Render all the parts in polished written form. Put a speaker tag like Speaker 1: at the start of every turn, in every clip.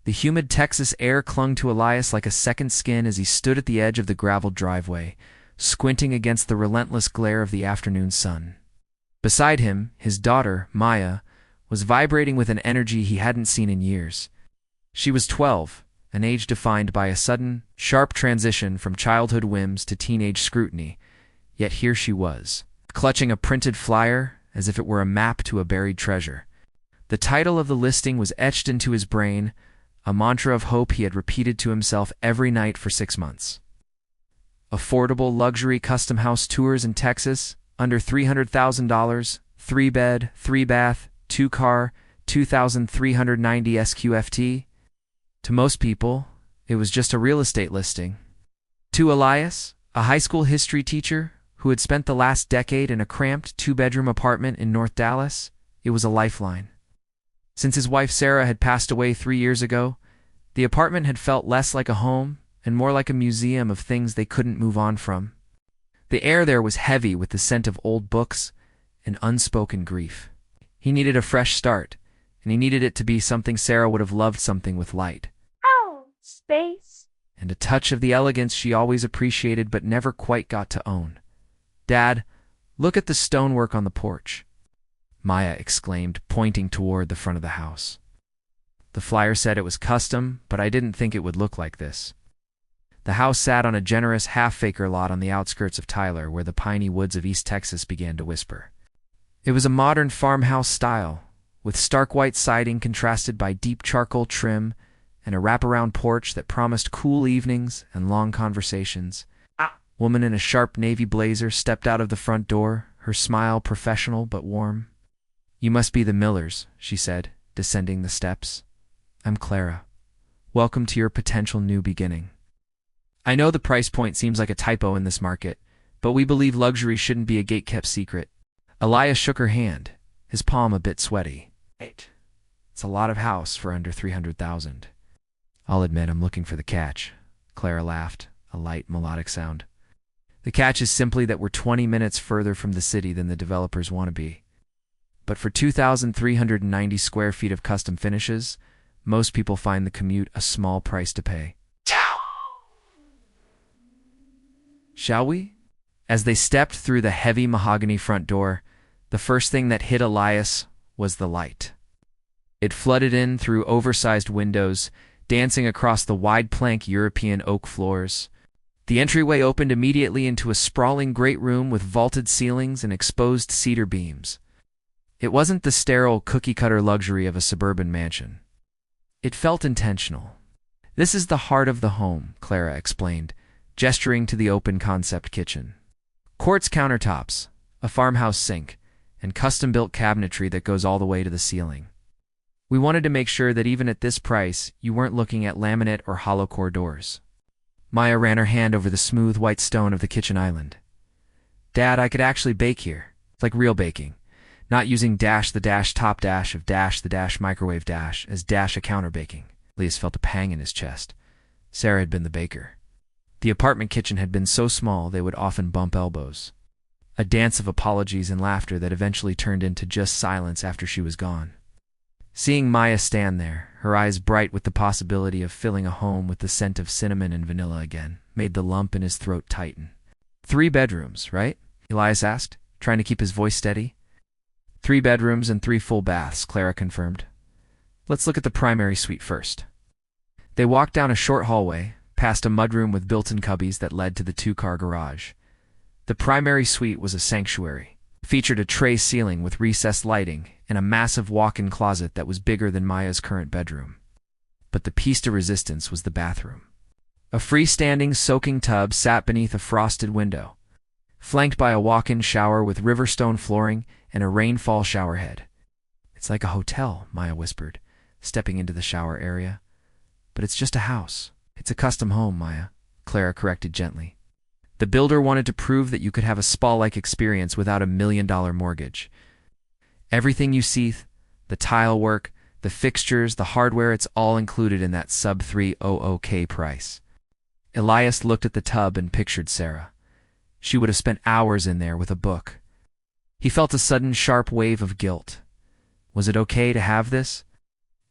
Speaker 1: The humid Texas air clung to Elias like a second skin as he stood at the edge of the graveled driveway, squinting against the relentless glare of the afternoon sun. Beside him, his daughter, Maya, was vibrating with an energy he hadn't seen in years. She was 12, an age defined by a sudden, sharp transition from childhood whims to teenage scrutiny, yet here she was, clutching a printed flyer as if it were a map to a buried treasure. The title of the listing was etched into his brain, a mantra of hope he had repeated to himself every night for 6 months. Affordable luxury custom house tours in Texas, under $300,000, 3-bed, 3-bath, 2-car, 2,390 SQFT. To most people, it was just a real estate listing. To Elias, a high school history teacher who had spent the last decade in a cramped 2-bedroom apartment in North Dallas, it was a lifeline. Since his wife Sarah had passed away 3 years ago, the apartment had felt less like a home and more like a museum of things they couldn't move on from. The air there was heavy with the scent of old books and unspoken grief. He needed a fresh start, and he needed it to be something Sarah would have loved, something with light.
Speaker 2: Oh, space.
Speaker 1: And a touch of the elegance she always appreciated but never quite got to own. "Dad, look at the stonework on the porch," Maya exclaimed, pointing toward the front of the house. "The flyer said it was custom, but I didn't think it would look like this." The house sat on a generous half-acre lot on the outskirts of Tyler, where the piney woods of East Texas began to whisper. It was a modern farmhouse style, with stark white siding contrasted by deep charcoal trim and a wraparound porch that promised cool evenings and long conversations. A woman in a sharp navy blazer stepped out of the front door, her smile professional but warm. "You must be the Millers," she said, descending the steps. "I'm Clara. Welcome to your potential new beginning. I know the price point seems like a typo in this market, but we believe luxury shouldn't be a gate-kept secret." Elias shook her hand, his palm a bit sweaty. "It's a lot of house for under $300,000. "I'll admit I'm looking for the catch," Clara laughed, a light melodic sound. "The catch is simply that we're 20 minutes further from the city than the developers want to be. But for 2,390 square feet of custom finishes, most people find the commute a small price to pay." "Shall we?" As they stepped through the heavy mahogany front door, the first thing that hit Elias was the light. It flooded in through oversized windows, dancing across the wide plank European oak floors. The entryway opened immediately into a sprawling great room with vaulted ceilings and exposed cedar beams. It wasn't the sterile cookie-cutter luxury of a suburban mansion. It felt intentional. "This is the heart of the home," Clara explained, gesturing to the open concept kitchen. "Quartz countertops, a farmhouse sink, and custom-built cabinetry that goes all the way to the ceiling. We wanted to make sure that even at this price, you weren't looking at laminate or hollow core doors." Maya ran her hand over the smooth white stone of the kitchen island. "Dad, I could actually bake here. It's like real baking. Not using dash the dash top dash of dash the dash microwave dash as dash a counter baking." Elias felt a pang in his chest. Sarah had been the baker. The apartment kitchen had been so small they would often bump elbows. A dance of apologies and laughter that eventually turned into just silence after she was gone. Seeing Maya stand there, her eyes bright with the possibility of filling a home with the scent of cinnamon and vanilla again, made the lump in his throat tighten. 3 bedrooms, right?" Elias asked, trying to keep his voice steady. 3 bedrooms and 3 full baths, Clara confirmed. "Let's look at the primary suite first." They walked down a short hallway, past a mudroom with built-in cubbies that led to the 2-car garage. The primary suite was a sanctuary. It featured a tray ceiling with recessed lighting and a massive walk-in closet that was bigger than Maya's current bedroom. But the piece de resistance was the bathroom. A freestanding soaking tub sat beneath a frosted window, flanked by a walk-in shower with riverstone flooring and a rainfall showerhead. "It's like a hotel," Maya whispered, stepping into the shower area. "But it's just a house." "It's a custom home, Maya," Clara corrected gently. "The builder wanted to prove that you could have a spa-like experience without a $1 million mortgage. Everything you see, the tile work, the fixtures, the hardware, it's all included in that sub-300K price." Elias looked at the tub and pictured Sarah. She would have spent hours in there with a book. He felt a sudden sharp wave of guilt. Was it okay to have this?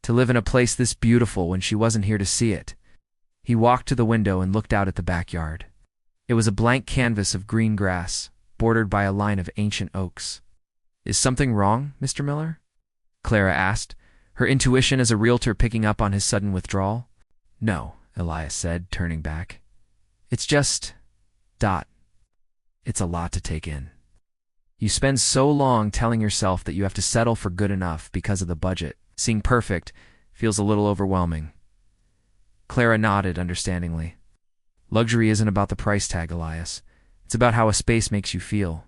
Speaker 1: To live in a place this beautiful when she wasn't here to see it. He walked to the window and looked out at the backyard. It was a blank canvas of green grass, bordered by a line of ancient oaks. "Is something wrong, Mr. Miller?" Clara asked, her intuition as a realtor picking up on his sudden withdrawal. "No," Elias said, turning back. "It's just… Dot. It's a lot to take in. You spend so long telling yourself that you have to settle for good enough because of the budget. Seeing perfect feels a little overwhelming." Clara nodded understandingly. "Luxury isn't about the price tag, Elias. It's about how a space makes you feel.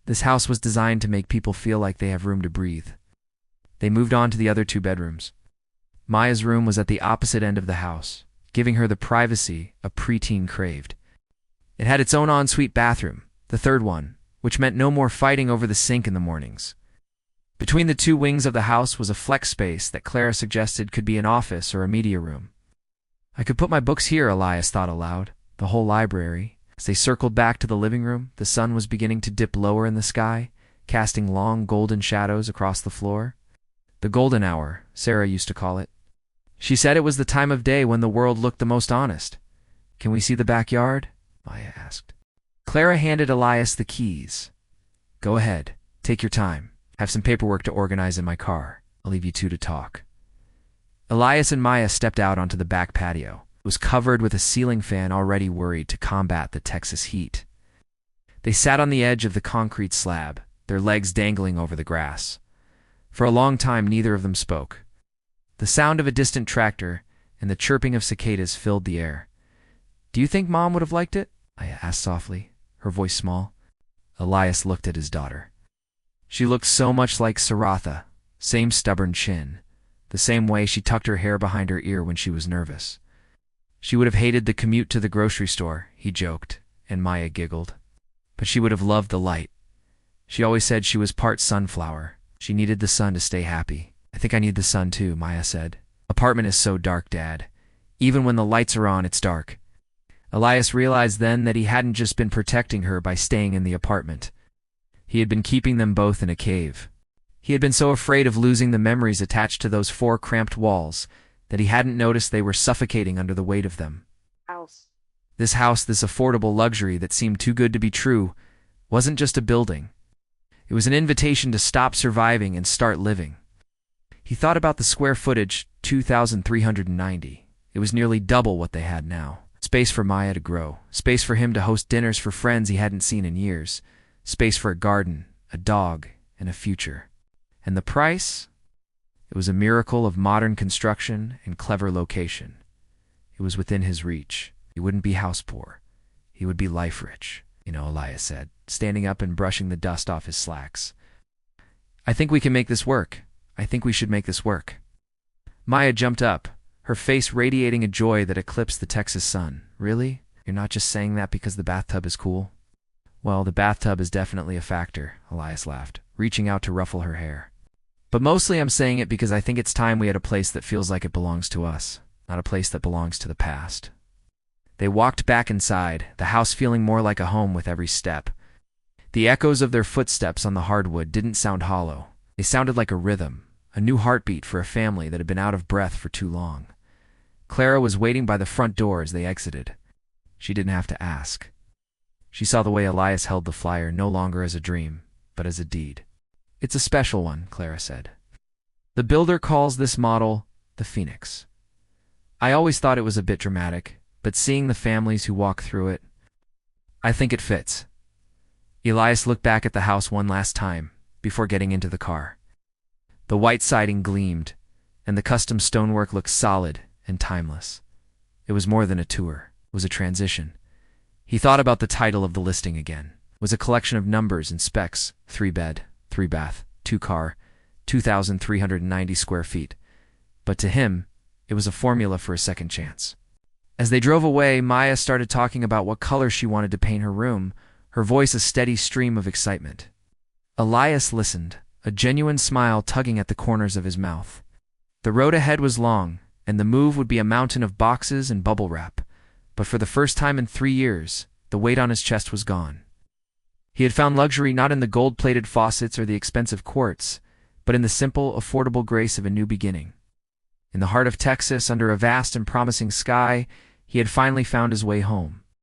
Speaker 1: This house was designed to make people feel like they have room to breathe." They moved on to the other 2 bedrooms. Maya's room was at the opposite end of the house, giving her the privacy a preteen craved. It had its own ensuite bathroom, the 3rd one, which meant no more fighting over the sink in the mornings. Between the 2 wings of the house was a flex space that Clara suggested could be an office or a media room. "I could put my books here," Elias thought aloud, "the whole library." As they circled back to the living room, the sun was beginning to dip lower in the sky, casting long golden shadows across the floor. The golden hour, Sarah used to call it. She said it was the time of day when the world looked the most honest. "Can we see the backyard?" Maya asked. Clara handed Elias the keys. "Go ahead. Take your time. I have some paperwork to organize in my car. I'll leave you 2 to talk." Elias and Maya stepped out onto the back patio. It was covered with a ceiling fan already worried to combat the Texas heat. They sat on the edge of the concrete slab, their legs dangling over the grass. For a long time, neither of them spoke. The sound of a distant tractor and the chirping of cicadas filled the air. "Do you think Mom would have liked it?" Maya asked softly, her voice small. Elias looked at his daughter. She looked so much like Saratha, same stubborn chin, the same way she tucked her hair behind her ear when she was nervous. She would have hated the commute to the grocery store, he joked, and Maya giggled. But she would have loved the light. She always said she was part sunflower. She needed the sun to stay happy. "I think I need the sun too," Maya said. "Apartment is so dark, Dad. Even when the lights are on, it's dark." Elias realized then that he hadn't just been protecting her by staying in the apartment. He had been keeping them both in a cave. He had been so afraid of losing the memories attached to those 4 cramped walls that he hadn't noticed they were suffocating under the weight of them. This house, this affordable luxury that seemed too good to be true, wasn't just a building. It was an invitation to stop surviving and start living. He thought about the square footage, 2,390. It was nearly double what they had now. Space for Maya to grow. Space for him to host dinners for friends he hadn't seen in years. Space for a garden, a dog, and a future. And the price? It was a miracle of modern construction and clever location. It was within his reach. He wouldn't be house poor. He would be life rich, Elias said, standing up and brushing the dust off his slacks. "I think we can make this work. I think we should make this work." Maya jumped up, her face radiating a joy that eclipsed the Texas sun. "Really? You're not just saying that because the bathtub is cool?" "Well, the bathtub is definitely a factor," Elias laughed, reaching out to ruffle her hair. "But mostly I'm saying it because I think it's time we had a place that feels like it belongs to us, not a place that belongs to the past." They walked back inside, the house feeling more like a home with every step. The echoes of their footsteps on the hardwood didn't sound hollow. They sounded like a rhythm, a new heartbeat for a family that had been out of breath for too long. Clara was waiting by the front door as they exited. She didn't have to ask. She saw the way Elias held the flyer no longer as a dream, but as a deed. "It's a special one," Clara said. "The builder calls this model the Phoenix. I always thought it was a bit dramatic, but seeing the families who walk through it, I think it fits." Elias looked back at the house one last time, before getting into the car. The white siding gleamed, and the custom stonework looked solid and timeless. It was more than a tour. It was a transition. He thought about the title of the listing again. It was a collection of numbers and specs: 3-bed, 3-bath, 2-car, 2,390 square feet. But to him, it was a formula for a second chance. As they drove away, Maya started talking about what color she wanted to paint her room, her voice a steady stream of excitement. Elias listened, a genuine smile tugging at the corners of his mouth. The road ahead was long, and the move would be a mountain of boxes and bubble wrap, but for the first time in 3 years, the weight on his chest was gone. He had found luxury not in the gold-plated faucets or the expensive quartz, but in the simple, affordable grace of a new beginning. In the heart of Texas, under a vast and promising sky, he had finally found his way home.